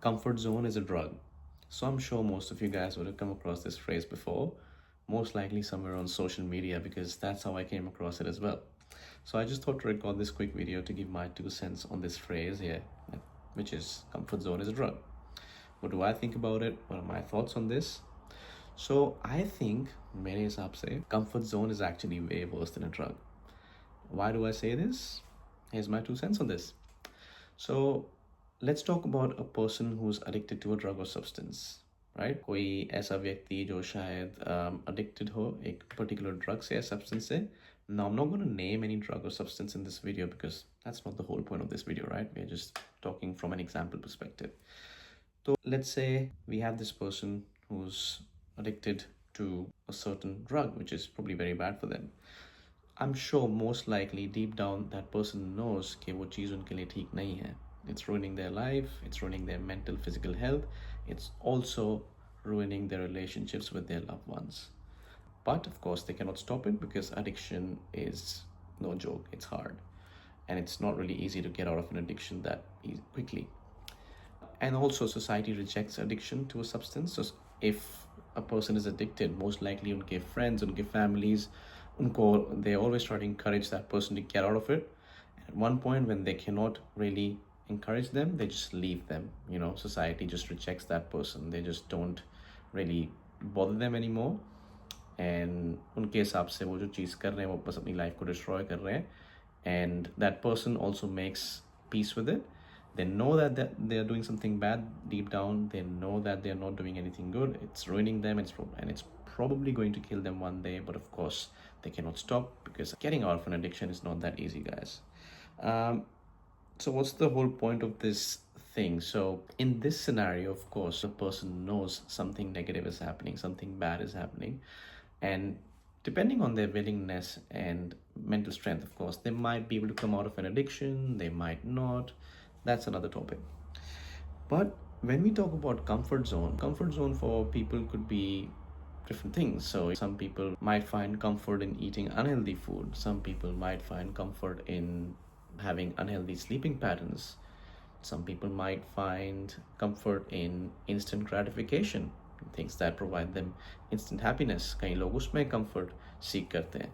Comfort zone is a drug. So I'm sure most of you guys would have come across this phrase before, most likely somewhere on social media, because that's how I came across it as well. So I just thought to record this quick video to give my 2 cents on this phrase here, which is comfort zone is a drug. What do I think about it? What are my thoughts on this? So I think मेरे हिसाब से comfort zone is actually way worse than a drug. Why do I say this? Here's my 2 cents on this. So let's talk about a person who's addicted to a drug or substance, right? कोई ऐसा व्यक्ति जो शायद addicted हो एक particular drug से या substance से. Now I'm not going to name any drug or substance in this video because that's not the whole point of this video, right? We're just talking from an example perspective. So let's say we have this person who's addicted to a certain drug, which is probably very bad for them. I'm sure most likely deep down that person knows कि वो चीज़ उनके लिए ठीक नहीं है. It's ruining their life, it's ruining their mental, physical health. It's also ruining their relationships with their loved ones. But of course, they cannot stop it because addiction is no joke. It's hard. And it's not really easy to get out of an addiction that quickly. And also, society rejects addiction to a substance. So if a person is addicted, most likely unke friends, unke families, they always try to encourage that person to get out of it. At one point, when they cannot really encourage them, they just leave them. Society just rejects that person. They just don't really bother them anymore. And उनके हिसाब से वो जो चीज़ कर रहे हैं वो बस अपनी लाइफ को डिस्ट्रॉय कर रहे हैं. And that person also makes peace with it. They know that they're doing something bad deep down. They know that they're not doing anything good. It's ruining them. And it's probably going to kill them one day. But of course, they cannot stop because getting out of an addiction is not that easy, guys. So what's the whole point of this thing? So in this scenario, of course, the person knows something negative is happening, something bad is happening. And depending on their willingness and mental strength, of course, they might be able to come out of an addiction, they might not. That's another topic. But when we talk about comfort zone for people could be different things. So some people might find comfort in eating unhealthy food. Some people might find comfort in having unhealthy sleeping patterns. Some people might find comfort in instant gratification, things that provide them instant happiness. कई लोग उसमें comfort seek करते हैं.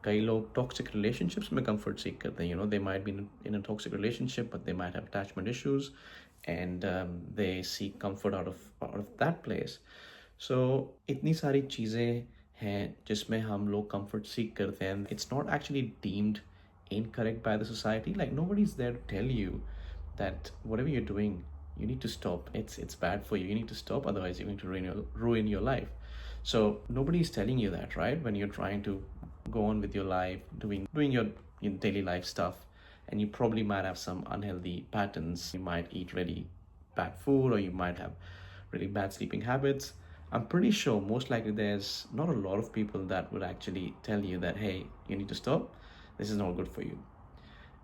कई लोग toxic relationships में comfort seek करते हैं. They might be in a toxic relationship, but they might have attachment issues, and they seek comfort out of that place. So इतनी सारी चीज़ें हैं जिसमें हम लोग comfort seek करते हैं. It's not actually deemed incorrect by the society. Like nobody's there to tell you that whatever you're doing, you need to stop. It's bad for you. You need to stop, otherwise you're going to ruin your life. So nobody's telling you that, right? When you're trying to go on with your life, doing your daily life stuff, and you probably might have some unhealthy patterns. You might eat really bad food, or you might have really bad sleeping habits. I'm pretty sure most likely there's not a lot of people that would actually tell you that, hey, you need to stop. This is not good for you.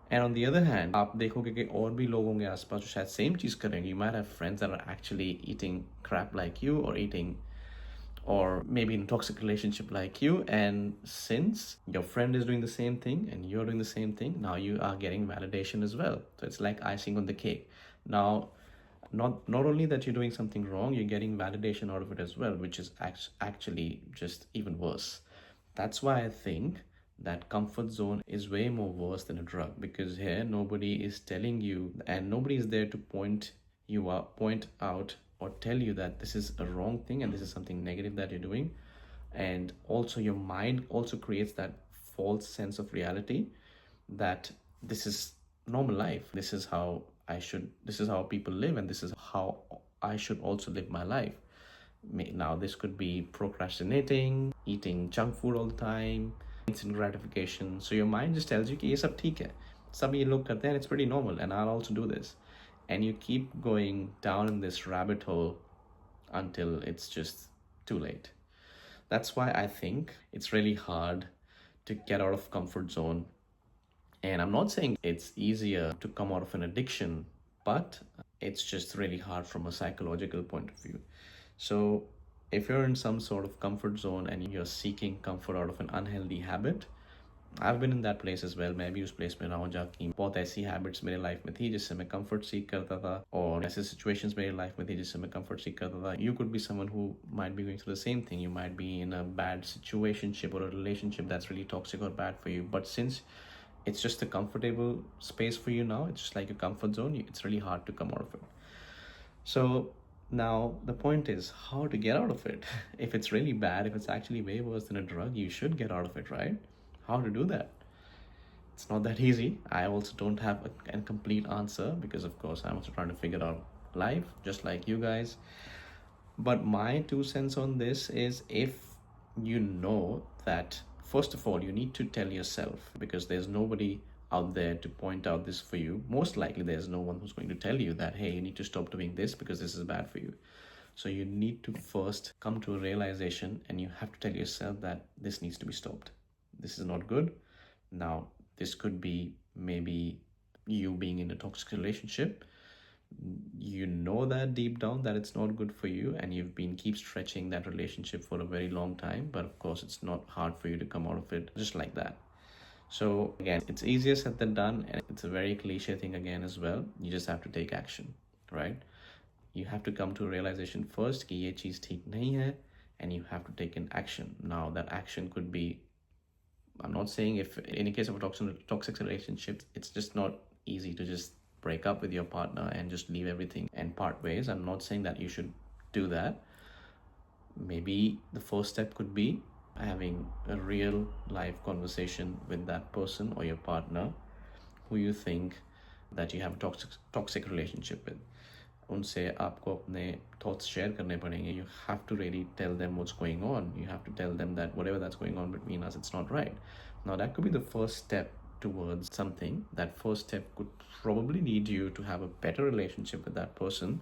And on the other hand, आप देखोगे कि और भी लोग होंगे आसपास जो शायद same चीज़ करेंगे. You might have friends that are actually eating crap like you, or maybe in a toxic relationship like you. And since your friend is doing the same thing and you're doing the same thing, now you are getting validation as well. So it's like icing on the cake. Now, not only that you're doing something wrong, you're getting validation out of it as well, which is actually just even worse. That's why I think that comfort zone is way more worse than a drug, because here nobody is telling you and nobody is there to point out or tell you that this is a wrong thing and this is something negative that you're doing. And also your mind also creates that false sense of reality that this is normal life, this is how people live, and this is how I should also live my life. Now this could be procrastinating, eating junk food all the time, instant gratification. So your mind just tells you कि ये सब ठीक है, सब ये लोग करते हैं, it's pretty normal, and I'll also do this. And you keep going down in this rabbit hole until it's just too late. That's why I think it's really hard to get out of comfort zone. And I'm not saying it's easier to come out of an addiction, but it's just really hard from a psychological point of view. So if you're in some sort of comfort zone and you're seeking comfort out of an unhealthy habit, I've been in that place as well. मैं भी उस place में रहा हूँ जहाँ की बहुत ऐसी habits मेरे life में थी जिससे मैं comfort seek करता था, और ऐसे situations मेरे life में थी जिससे मैं comfort seek करता था. You could be someone who might be going through the same thing. You might be in a bad situationship or a relationship that's really toxic or bad for you. But since it's just a comfortable space for you now, it's just like a comfort zone, it's really hard to come out of it. So now the point is how to get out of it. If it's really bad, if it's actually way worse than a drug, you should get out of it, right? How to do that? It's not that easy. I also don't have a complete answer because, of course, I'm also trying to figure out life just like you guys. But my 2 cents on this is, if you know that, first of all, you need to tell yourself, because there's nobody out there to point out this for you. Most likely, there's no one who's going to tell you that, hey, you need to stop doing this because this is bad for you. So you need to first come to a realization, and you have to tell yourself that this needs to be stopped. This is not good. Now, this could be maybe you being in a toxic relationship. You know that deep down that it's not good for you, and you've been keep stretching that relationship for a very long time. But of course, it's not hard for you to come out of it just like that. So again, it's easier said than done, and it's a very cliche thing again as well. You just have to take action, right? You have to come to a realization first कि ये चीज़ ठीक नहीं है, and you have to take an action. Now that action could be, I'm not saying, if in a case of a toxic relationship, it's just not easy to just break up with your partner and just leave everything and part ways. I'm not saying that you should do that. Maybe the first step could be having a real life conversation with that person or your partner who you think that you have a toxic relationship with. उनसे आपको अपने thoughts share करने पड़ेंगे. You have to really tell them what's going on. You have to tell them that whatever that's going on between us, it's not right. Now that could be the first step towards something. That first step could probably lead you to have a better relationship with that person,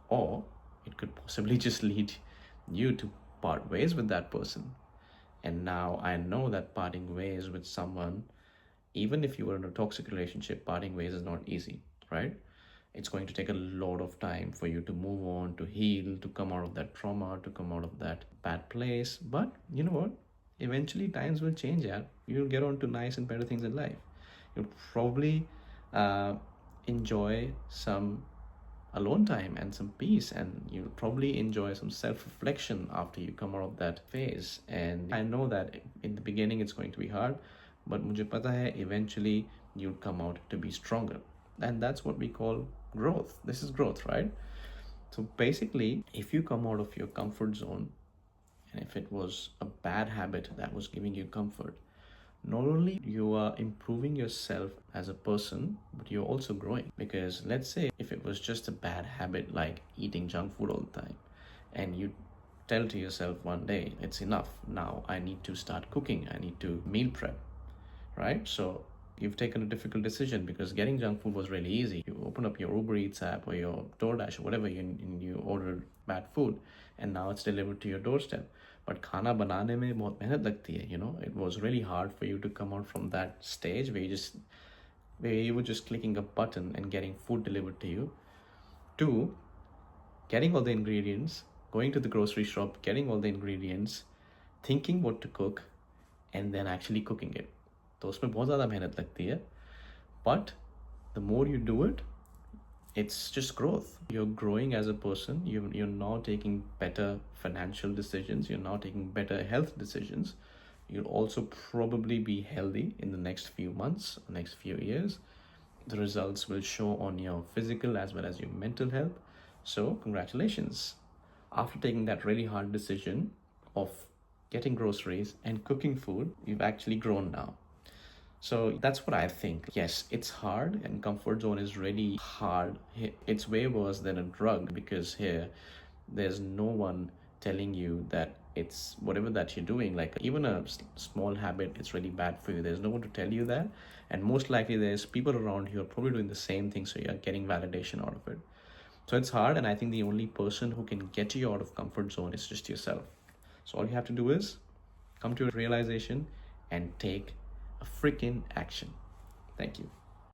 or it could possibly just lead you to part ways with that person. And now I know that parting ways with someone, even if you were in a toxic relationship, parting ways is not easy, right? It's going to take a lot of time for you to move on, to heal, to come out of that trauma, to come out of that bad place. But you know what? Eventually, times will change, yeah. You'll get on to nice and better things in life. You'll probably enjoy some alone time and some peace, and you'll probably enjoy some self-reflection after you come out of that phase. And I know that in the beginning it's going to be hard, but मुझे पता है eventually you'll come out to be stronger. And that's what we call growth. This is growth, right? So basically, if you come out of your comfort zone, and if it was a bad habit that was giving you comfort, not only you are improving yourself as a person, but you're also growing. Because let's say if it was just a bad habit like eating junk food all the time, and you tell to yourself one day, it's enough, now I need to start cooking, I need to meal prep, right? So you've taken a difficult decision because getting junk food was really easy. You open up your Uber Eats app or your DoorDash or whatever, you order bad food, and now it's delivered to your doorstep. But खाना बनाने में बहुत मेहनत लगती है, you know. It was really hard for you to come out from that stage where you were just clicking a button and getting food delivered to you, to getting all the ingredients, going to the grocery shop, getting all the ingredients, thinking what to cook, and then actually cooking it. तो उसमें बहुत ज़्यादा मेहनत लगती है. But the more you do it, it's just growth. You're growing as a person. You're now taking better financial decisions. You're now taking better health decisions. You'll also probably be healthy in the next few months, next few years. The results will show on your physical as well as your mental health. So congratulations. After taking that really hard decision of getting groceries and cooking food, you've actually grown now. So that's what I think. Yes, it's hard, and comfort zone is really hard. It's way worse than a drug, because here there's no one telling you that it's whatever that you're doing, like even a small habit, it's really bad for you. There's no one to tell you that, and most likely there's people around you who are probably doing the same thing, so you're getting validation out of it. So it's hard, and I think the only person who can get you out of comfort zone is just yourself. So all you have to do is come to a realization and take a freaking action. Thank you.